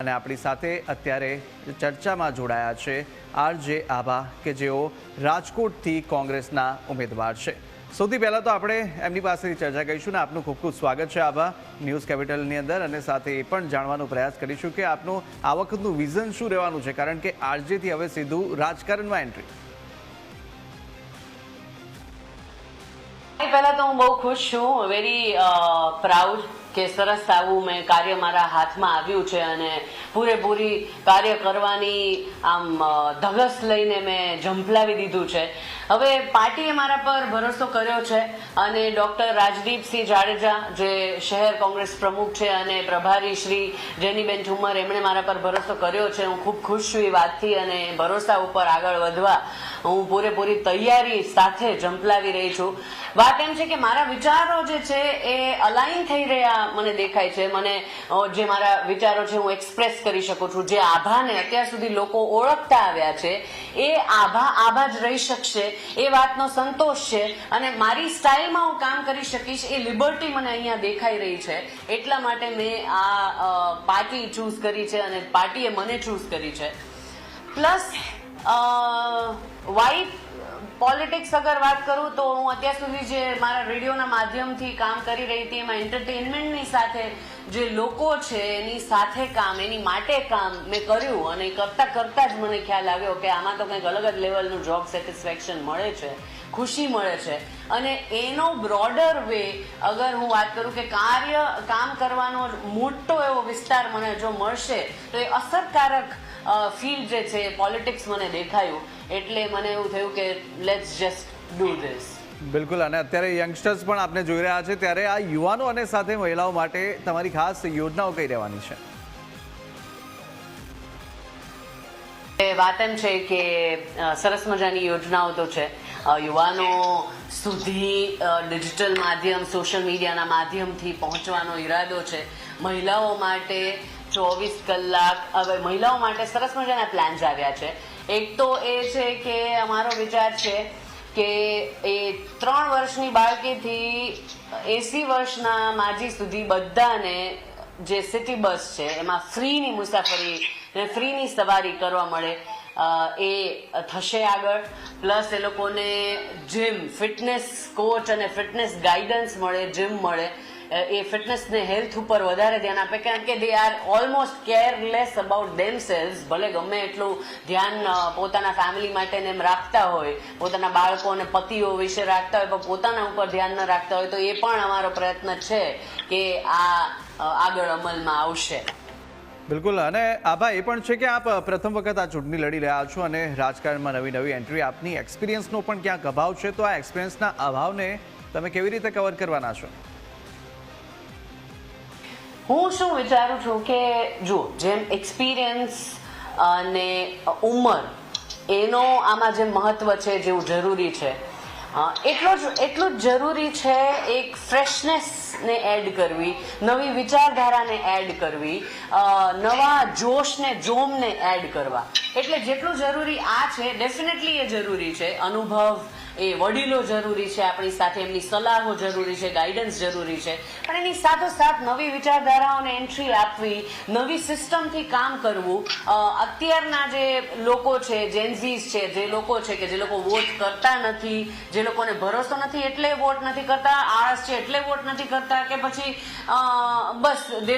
અને આપણી સાથે અત્યારે ચર્ચામાં જોડાયા છે આરજે આભા કે જેઓ રાજકોટથી કોંગ્રેસના ઉમેદવાર છે। સૌથી પહેલાં તો આપણે એમની પાસેથી ચર્ચા કરીશું ને આપનું ખૂબ ખૂબ સ્વાગત છે આભા ન્યૂઝ કેપિટલની અંદર, અને સાથે એ પણ જાણવાનો પ્રયાસ કરીશું કે આપનું આ વખતનું વિઝન શું રહેવાનું છે, કારણ કે આરજેથી હવે સીધું રાજકારણમાં એન્ટ્રી। પહેલા તો હું બહુ ખુશ છું, વેરી પ્રાઉડ કે સરસ આવું મેં કાર્ય મારા હાથમાં આવ્યું છે અને પૂરેપૂરી કાર્ય કરવાની આમ ધગસ લઈને મેં ઝંપલાવી દીધું છે। હવે પાર્ટીએ મારા પર ભરોસો કર્યો છે અને ડૉક્ટર રાજદીપસિંહ જાડેજા જે શહેર કોંગ્રેસ પ્રમુખ છે અને પ્રભારી શ્રી જેનીબેન ઠુમર એમણે મારા પર ભરોસો કર્યો છે। હું ખૂબ ખુશ છું એ વાતથી અને ભરોસા ઉપર આગળ વધવા હું પૂરેપૂરી તૈયારી સાથે ઝંપલાવી રહી છું। વાત એમ છે કે મારા વિચારો જે છે એ અલાઇન થઈ રહ્યા મને દેખાય છે। મને જે મારા વિચારો છે હું એક્સપ્રેસ કરી શકું છું। જે આભાને અત્યાર સુધી લોકો ઓળખતા આવ્યા છે એ આભા જ રહી શકશે એ વાતનો સંતોષ છે અને મારી સ્ટાઇલમાં હું કામ કરી શકીશ એ લિબર્ટી મને અહીંયા દેખાઈ રહી છે। એટલા માટે મેં આ પાર્ટી ચૂઝ કરી છે અને પાર્ટીએ મને ચૂઝ કરી છે। પ્લસ વાઇટ પોલિટિક્સ અગર વાત કરું તો હું અત્યાર સુધી જે મારા રેડિયોના માધ્યમથી કામ કરી રહી હતી એમાં એન્ટરટેનમેન્ટની સાથે જે લોકો છે એની સાથે કામ, એની માટે કામ મેં કર્યું અને કરતાં કરતાં જ મને ખ્યાલ આવ્યો કે આમાં તો કંઈક અલગ જ લેવલનું જોબ સેટિસ્ફેક્શન મળે છે, ખુશી મળે છે અને એનો બ્રોડર વે અગર હું વાત કરું કે કામ કરવાનો મોટો એવો વિસ્તાર મને જો મળશે તો એ અસરકારક ફીલ્ડ જે છે પોલિટિક્સ મને દેખાયું એટલે મને એવું થયું કે લેટ્સ જસ્ટ ડુ ધીસ। બિલકુલ, અને અત્યારે યંગસ્ટર્સ પણ આપને જોઈ રહ્યા છે, ત્યારે આ યુવાનો અને સાથે મહિલાઓ માટે તમારી ખાસ યોજનાઓ કઈ રહેવાની છે? વાત એમ છે કે સરસ મજાની યોજનાઓ તો છે યુવાનો સુધી ડિજિટલ માધ્યમ, સોશિયલ મીડિયાના માધ્યમથી પહોંચવાનો ઈરાદો છે। મહિલાઓ માટે 24 કલાક, હવે મહિલાઓ માટે સરસ મજાના પ્લાન્સ આવ્યા છે। એક તો એ છે કે અમારો વિચાર છે કે એ 3 વર્ષની બાળકીથી 80 વર્ષના માજી સુધી બધાને જે સિટી બસ છે એમાં ફ્રીની મુસાફરી ને ફ્રીની સવારી કરવા મળે એ થશે આગળ। પ્લસ એ લોકોને જીમ, ફિટનેસ કોચ અને ફિટનેસ ગાઈડન્સ મળે, જીમ મળે, એ ફિટનેસને હેલ્થ ઉપર વધારે ધ્યાન આપે કારણ કે they are almost careless about themselves. ભલે ગમે એટલું ધ્યાન પોતાના ફેમિલી માટે એમ રાખતા હોય, પોતાના બાળકો અને પતિઓ વિશે રાખતા હોય, પણ પોતાના ઉપર ધ્યાન ન રાખતા હોય તો એ પણ અમારો પ્રયત્ન છે કે આ આગળ અમલમાં આવશે। બિલકુલ, અને આભા એ પણ છે કે આપ પ્રથમ વખત આ ચૂંટણી લડી રહ્યા છો અને રાજકારણમાં નવી એન્ટ્રી, આપની એક્સપિરિયન્સનો પણ ક્યાંક અભાવ છે, તો આ એક્સપિરિયન્સના અભાવને તમે કેવી રીતે કવર કરવાના છો? હું શું વિચારું છું કે જો જેમ એક્સપિરિયન્સ અને ઉંમર એનો આમાં જે મહત્વ છે, જેવું જરૂરી છે એટલું જ જરૂરી છે એક ફ્રેશનેસને એડ કરવી, નવી વિચારધારાને એડ કરવી, નવા જોશને જોમને એડ કરવા। એટલે જેટલું જરૂરી આ છે ડેફિનેટલી એ જરૂરી છે। અનુભવ, એ વડીલો જરૂરી છે આપણી સાથે, એમની સલાહો જરૂરી છે, ગાઈડન્સ જરૂરી છે, પણ એની સાથોસાથ નવી વિચારધારાઓને એન્ટ્રી આપવી, નવી સિસ્ટમથી કામ કરવું। અત્યારના જે લોકો છે, જેન્ઝીસ છે, જે લોકો છે કે જે લોકો વોટ કરતા નથી, જે લોકોને ભરોસો નથી એટલે વોટ નથી કરતા, આળસ છે એટલે વોટ નથી કરતા, કે પછી બસ દે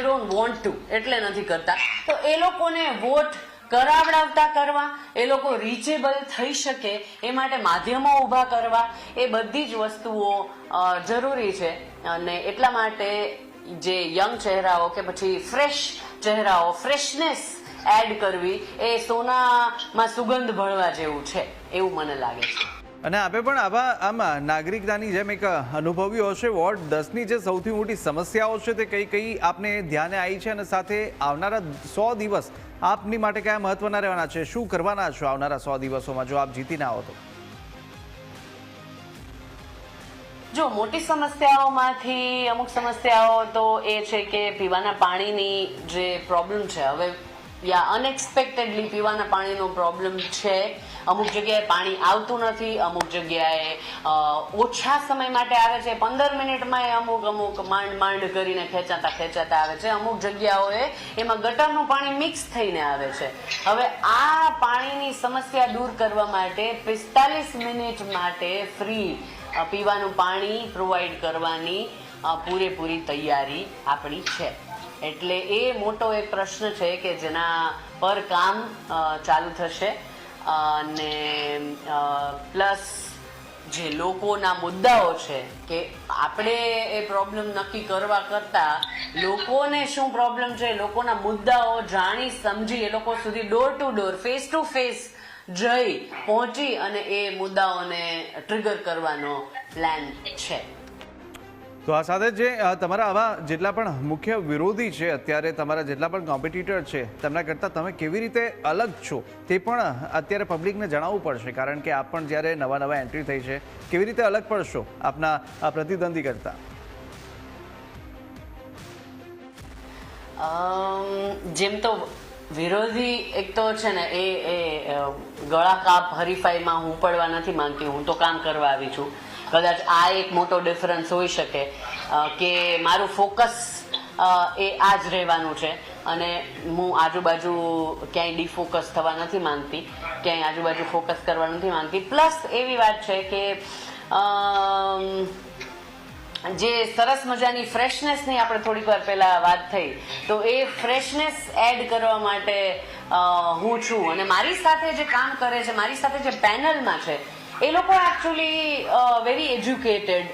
ડોન્ટ વોન્ટ ટુ એટલે નથી કરતા, તો એ લોકોને વોટ કરાવડાવતા કરવા, એ લોકો રીચેબલ થઈ શકે એ માટે માધ્યમો ઊભા કરવા, એ બધી જ વસ્તુઓ જરૂરી છે અને એટલા માટે જે યંગ ચહેરાઓ કે પછી ફ્રેશ ચહેરાઓ, ફ્રેશનેસ એડ કરવી એ સોનામાં સુગંધ ભળવા જેવું છે એવું મને લાગે છે। અને આપે પણ આમાં નાગરિકતાની જેમ એક અનુભવ્યું હશે, વોર્ડ 10ની જે સૌથી મોટી સમસ્યાઓ છે તે કઈ આપને ધ્યાને આવી છે અને સાથે આવનારા 100 દિવસ આપની માટે કયા મહત્વના રહેવાના છે? શું કરવાના છો આવનારા 100 દિવસોમાં જો આપ જીતી ના હો તો? જો મોટી સમસ્યાઓમાંથી અમુક સમસ્યાઓ તો એ છે કે પીવાના પાણીની જે પ્રોબ્લેમ છે, હવે યા અનએક્સપેક્ટેડલી પીવાના પાણીનો પ્રોબ્લેમ છે. અમુક જગ્યાએ પાણી આવતું નથી, અમુક જગ્યાએ ઓછા સમય માટે આવે છે, 15 મિનિટમાં અમુક માંડ કરીને ખેંચાતા આવે છે. અમુક જગ્યાઓએ એમાં ગટરનું પાણી મિક્સ થઈને આવે છે. હવે આ પાણીની સમસ્યા દૂર કરવા માટે 45 મિનિટ માટે ફ્રી પીવાનું પાણી પ્રોવાઈડ કરવાની પૂરેપૂરી તૈયારી આપણી છે. એટલે એ મોટો એક પ્રશ્ન છે કે જેના પર કામ ચાલુ થશે. અને પ્લસ જે લોકોના મુદ્દાઓ છે કે આપણે એ પ્રોબ્લેમ નક્કી કરવા કરતાં લોકોને શું પ્રોબ્લેમ છે, લોકોના મુદ્દાઓ જાણી સમજી એ લોકો સુધી door to door, face to face જઈ પહોંચી અને એ મુદ્દાઓને ટ્રિગર કરવાનો પ્લાન છે. તો આ સાથે જે તમારા આવા જેટલા પણ મુખ્ય વિરોધી છે, અત્યારે તમારા જેટલા પણ કોમ્પિટિટર છે, તેમના કરતાં તમે કેવી રીતે અલગ છો તે પણ અત્યારે પબ્લિકને જણાવવું પડશે. કારણ કે આપ પણ જ્યારે નવા એન્ટ્રી થઈ છે, કેવી રીતે અલગ પડશો આપના પ્રતિદ્વંદી કરતાં? જેમ તો વિરોધી એક તો છે ને એ ગળા કાપ હરીફાઈમાં હું પડવા નથી માંગતી. હું તો કામ કરવા આવી છું. કદાચ આ એક મોટો ડિફરન્સ હોઈ શકે કે મારું ફોકસ એ આ જ રહેવાનું છે અને હું આજુબાજુ ક્યાંય ડિફોકસ થવા નથી માંગતી, ક્યાંય આજુબાજુ ફોકસ કરવા નથી માંગતી. પ્લસ એવી વાત છે કે જે સરસ મજાની ફ્રેશનેસની આપણે થોડીક વાર પહેલા વાત થઈ, તો એ ફ્રેશનેસ એડ કરવા માટે હું છું. અને મારી સાથે જે કામ કરે છે, મારી સાથે જે પેનલમાં છે, એ લોકો એકચ્યુઅલી વેરી એજ્યુકેટેડ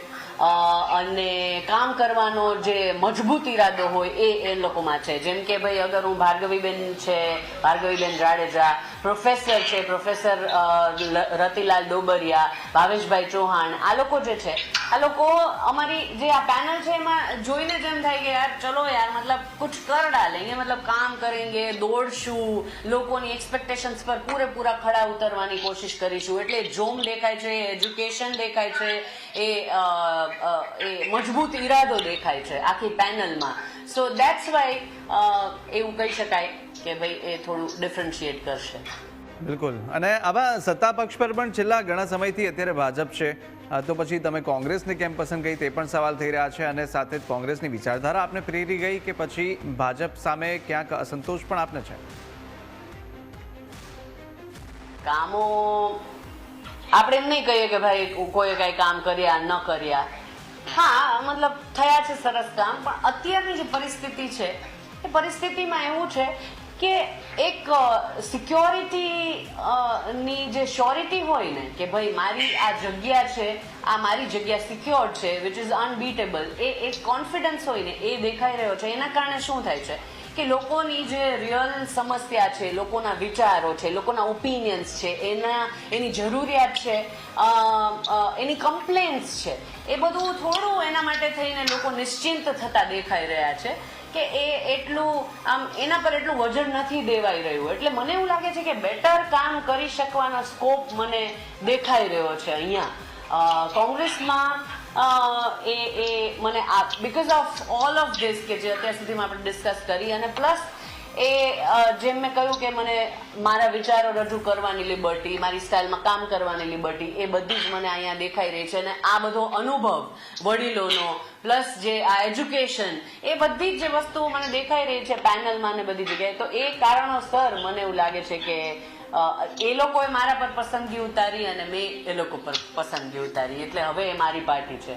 અને કામ કરવાનો જે મજબૂત ઈરાદો હોય એ લોકોમાં છે. જેમ કે ભાઈ અગર હું ભાર્ગવીબેન જાડેજા, પ્રોફેસર છે, પ્રોફેસર રતિલાલ ડોબરિયા, ભાવેશભાઈ ચૌહાણ, આ લોકો જે છે, આ લોકો અમારી જે આ પેનલ છે એમાં જોઈને જ એમ થાય કે યાર ચલો યાર મતલબ કુછ કર ડાલેંગે, મતલબ કામ કરેંગે, દોડશું, લોકોની એક્સપેક્ટેશન્સ પર પૂરેપૂરા ખડા ઉતરવાની કોશિશ કરીશું. એટલે જોમ દેખાય છે, એજ્યુકેશન દેખાય છે, એ મજબૂત ઈરાદો દેખાય છે આખી પેનલમાં. સો દેટ્સ વાય એવું કહી શકાય કે ભાઈ એ થોડું ડિફરન્શિએટ કરશે. બિલકુલ. અને આવા સત્તા પક્ષ પર પણ છેલ્લા ઘણા સમયથી અત્યારે ભાજપ છે, તો પછી તમે કોંગ્રેસને કેમ પસંદ કરી તે પણ સવાલ થઈ રહ્યા છે. અને સાથે જ કોંગ્રેસની વિચારધારા આપને પ્રેરી ગઈ કે પછી ભાજપ સામે ક્યાંક અસંતોષ પણ આપને છે? કામો આપણે એમ નહીં કહીએ કે ભાઈ કોઈ કઈ કામ કર્યા ન કર્યા. હા, મતલબ થયા છે સરસ કામ, પણ અત્યારની જે પરિસ્થિતિ છે એ પરિસ્થિતિમાં એવું છે કે એક સિક્યોરિટી ની જે શ્યોરિટી હોય ને કે ભાઈ મારી આ જગ્યા છે, આ મારી જગ્યા સિક્યોર્ડ છે, વિચ ઇઝ અનબીટેબલ, એ એક કોન્ફિડન્સ હોય ને એ દેખાઈ રહ્યો છે. એના કારણે શું થાય છે કે લોકોની જે રિયલ સમસ્યા છે, લોકોના વિચારો છે, લોકોના ઓપિનિયન્સ છે, એની જરૂરિયાત છે, એની કમ્પ્લેન્ટ્સ છે, એ બધું થોડું એના માટે થઈને લોકો નિશ્ચિંત થતા દેખાઈ રહ્યા છે કે એ એટલું આમ એના પર એટલું વજન નથી દેવાઈ રહ્યું. એટલે મને એવું લાગે છે કે બેટર કામ કરી શકવાનો સ્કોપ મને દેખાઈ રહ્યો છે અહીંયા કોંગ્રેસમાં. મને because of all of this કે જે અત્યાર સુધીમાં આપણે ડિસ્કસ કરી, અને પ્લસ જેમ મેં કહ્યું કે મને મારા વિચારો રજૂ કરવાની લિબર્ટી, મારી સ્ટાઇલમાં કામ કરવાની લિબર્ટી, એ બધી જ મને અહીંયા દેખાઈ રહી છે. અને આ બધો અનુભવ વડીલોનો પ્લસ જે આ એજ્યુકેશન, એ બધી જ જે વસ્તુઓ મને દેખાઈ રહી છે પેનલમાં ને બધી જગ્યાએ, તો એ કારણોસર મને એવું લાગે છે કે એ લોકોએ મારા પર પસંદગી ઉતારી અને મેં એ લોકો પર પસંદગી ઉતારી. એટલે હવે એ મારી પાર્ટી છે.